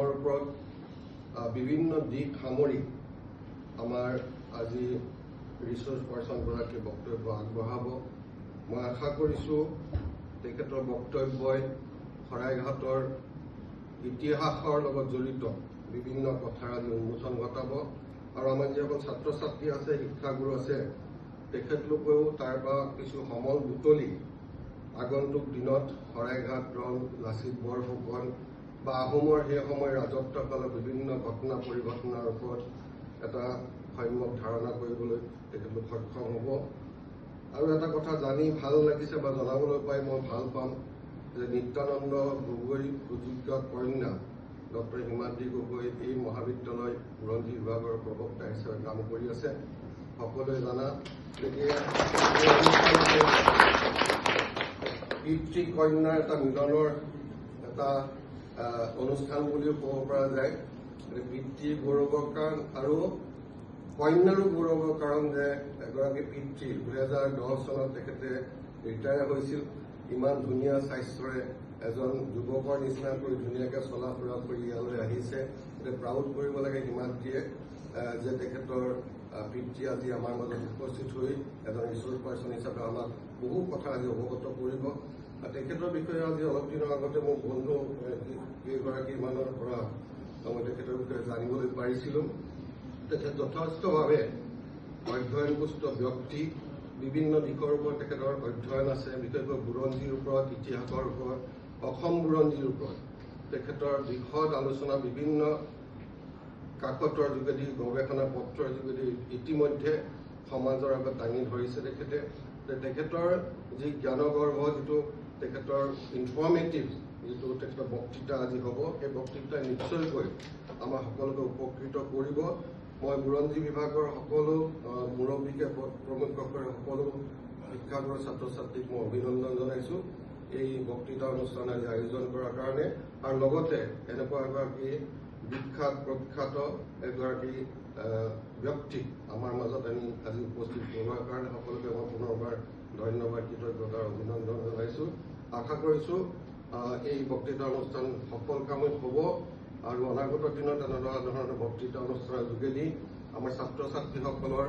জ্ঞানৰ ওপৰত বিভিন্ন দিশ সামৰি আমাৰ আজি ৰিচোৰ্চ পাৰ্চনগৰাকী বক্তব্য আগবঢ়াব। মই আশা কৰিছোঁ তেখেতৰ বক্তব্যই শৰাইঘাটৰ ইতিহাসৰ লগত জড়িত বিভিন্ন কথাৰ আজি উন্মোচন ঘটাব আৰু আমাৰ যিসকল ছাত্ৰ ছাত্ৰী আছে, শিক্ষাগুৰু আছে, তেখেতলোকেও তাৰ পৰা কিছু সমল বুটলি আগন্তুক দিনত শৰাইঘাট ৰণ, লাচিত বৰফুকন বা আহোমৰ সেই সময়ৰ ৰাজত্বকালৰ বিভিন্ন ঘটনা পৰিঘটনাৰ ওপৰত এটা সম্যক ধাৰণা কৰিবলৈ তেখেতলোক সক্ষম হ'ব। আৰু এটা কথা জানি ভাল লাগিছে বা জনাবলৈ পাই মই ভাল পাম যে নিত্যানন্দ গগৈ সুযোগ্য কন্যা ডক্টৰ হিমাদ্ৰী গগৈ এই মহাবিদ্যালয় বুৰঞ্জী বিভাগৰ প্ৰবক্তা হিচাপে কাম কৰি আছে। সকলোৱে জানা পিতৃ কন্যাৰ এটা মিলনৰ এটা অনুষ্ঠান বুলিও ক'ব পৰা যায়। পিতৃৰ গৌৰৱৰ কাৰণ আৰু কন্যাৰো গৌৰৱৰ কাৰণ যে এগৰাকী পিতৃ 2010 চনত তেখেতে ৰিটায়াৰ হৈছিল। ইমান ধুনীয়া স্বাস্থ্যৰে এজন যুৱকৰ নিচিনাকৈ ধুনীয়াকৈ চলা ফুৰা কৰি ইয়ালৈ আহিছে। গতিকে প্ৰাউড কৰিব লাগে হিমাদ্ৰীয়ে যে তেখেতৰ পিতৃ আজি আমাৰ মাজত উপস্থিত হৈ এজন ৰিচোৰ্চ পাৰ্চন হিচাপে আমাক বহু কথা আজি অৱগত কৰিব। তেখেতৰ বিষয়ে আজি অলপ দিনৰ আগতে মোৰ বন্ধু কেইগৰাকীমানৰ পৰা মই তেখেতৰ বিষয়ে জানিবলৈ পাৰিছিলোঁ। তেখেত যথেষ্টভাৱে অধ্যয়নপুষ্ট ব্যক্তি। বিভিন্ন দিশৰ ওপৰত তেখেতৰ অধ্যয়ন আছে, বিশেষকৈ বুৰঞ্জীৰ ওপৰত, ইতিহাসৰ ওপৰত, অসম বুৰঞ্জীৰ ওপৰত তেখেতৰ বিশদ আলোচনা বিভিন্ন কাকতৰ যোগেদি, গৱেষণা পত্ৰৰ যোগেদি ইতিমধ্যে সমাজৰ আগত দাঙি ধৰিছে তেখেতে। তেখেতৰ যি জ্ঞানগৰ্ভ, যিটো তেখেতৰ ইনফৰ্মেটিভ যিটো তেখেতৰ বক্তৃতা আজি হ'ব, সেই বক্তৃতাই নিশ্চয়কৈ আমাৰ সকলোকে উপকৃত কৰিব। মই বুৰঞ্জী বিভাগৰ সকলো মুৰব্বীকে প্ৰমুখ্যৰে সকলো শিক্ষাগুৰু ছাত্ৰ ছাত্ৰীক মই অভিনন্দন জনাইছোঁ এই বক্তৃতা অনুষ্ঠান আজি আয়োজন কৰাৰ কাৰণে। আৰু লগতে এনেকুৱা এগৰাকী বিখ্যাত প্ৰখ্যাত এগৰাকী ব্যক্তিক আমাৰ মাজত আমি আজি উপস্থিত কৰোৱাৰ কাৰণে সকলোকে মই পুনৰবাৰ ধন্যবাদ, কৃতজ্ঞতা, অভিনন্দন জনাইছোঁ। আশা কৰিছোঁ এই বক্তৃতা অনুষ্ঠান সফলকামী হ'ব আৰু অনাগত দিনত এনেকুৱা ধৰণৰ বক্তৃতা অনুষ্ঠানৰ যোগেদি আমাৰ ছাত্ৰ ছাত্ৰীসকলৰ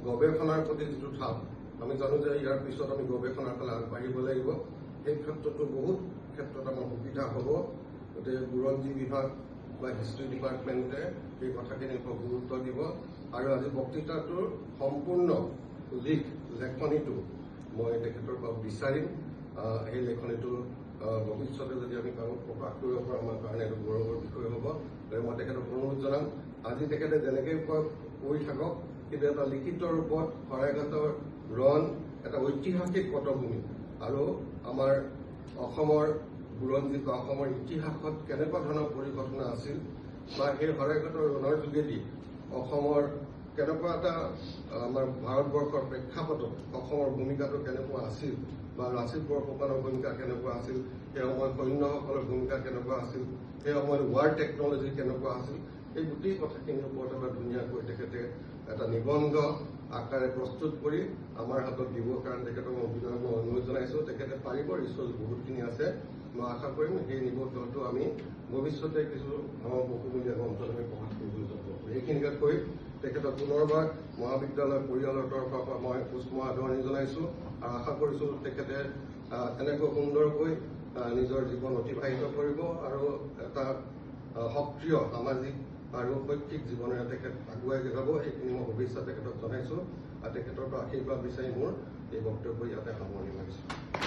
গৱেষণাৰ প্ৰতি যিটো ধাপ, আমি জানো যে ইয়াৰ পিছত আমি গৱেষণাৰ ফালে আগবাঢ়িব লাগিব। সেই ক্ষেত্ৰতো বহুত ক্ষেত্ৰত আমাৰ সুবিধা হ'ব। গতিকে বুৰঞ্জী বিভাগ বা হিষ্ট্ৰী ডিপাৰ্টমেণ্টে এই কথাখিনিৰ ওপৰত গুৰুত্ব দিব। আৰু আজি বক্তৃতাটোৰ সম্পূৰ্ণ লেখনিটো মই তেখেতৰ পৰা বিচাৰিম। সেই লেখনিটো ভৱিষ্যতে যদি আমি কামত প্ৰকাশ কৰিব পাৰোঁ, আমাৰ কাৰণে এইটো গৌৰৱৰ বিষয় হ'ব। গতিকে মই তেখেতক অনুৰোধ জনাম, আজি তেখেতে যেনেকৈ কৰি থাকক, কিন্তু এটা লিখিত ৰূপত শৰাইঘাটৰ ৰণ এটা ঐতিহাসিক পটভূমি আৰু আমাৰ অসমৰ বুৰঞ্জী বা অসমৰ ইতিহাসত কেনেকুৱা ধৰণৰ পৰিঘটনা আছিল বা সেই শৰাইঘাটৰ ৰণৰ যোগেদি অসমৰ কেনেকুৱা এটা আমাৰ ভাৰতবৰ্ষৰ প্ৰেক্ষাপটত অসমৰ ভূমিকাটো কেনেকুৱা আছিল বা লাচিত বৰফুকনৰ ভূমিকা কেনেকুৱা আছিল, সেই সময়ত সৈন্যসকলৰ ভূমিকা কেনেকুৱা আছিল, সেই সময়ত ৱাৰ টেকনলজি কেনেকুৱা আছিল, এই গোটেই কথাখিনিৰ ওপৰত এটা ধুনীয়াকৈ তেখেতে এটা নিবন্ধ আকাৰে প্ৰস্তুত কৰি আমাৰ হাতত দিবৰ কাৰণে তেখেতক মই অনুৰোধ জনাইছোঁ। তেখেতে পাৰিব, ৰিচোৰ্চ বহুতখিনি আছে। মই আশা কৰিম সেই নিবন্ধটো আমি ভৱিষ্যতে কিছু আমাৰ বহুমূলীয়া গ্ৰন্থত আমি প্ৰকাশ কৰিবলৈ যাব। এইখিনিকে কৈ তেখেতক পুনৰবাৰ মহাবিদ্যালয় পৰিয়ালৰ তৰফৰ পৰা মই উষ্ম আদৰণি জনাইছোঁ আৰু আশা কৰিছোঁ তেখেতে এনেকৈ সুন্দৰকৈ নিজৰ জীৱন অতিবাহিত কৰিব আৰু এটা সক্ৰিয় সামাজিক আৰু শৈক্ষিক জীৱনেৰে তেখেত আগুৱাই যাব। সেইখিনি মই শুভেচ্ছা তেখেতক জনাইছোঁ আৰু তেখেতৰ পৰা আশীৰ্বাদ বিচাৰি মোৰ এই বক্তব্য ইয়াতে সামৰণি মাৰিছোঁ।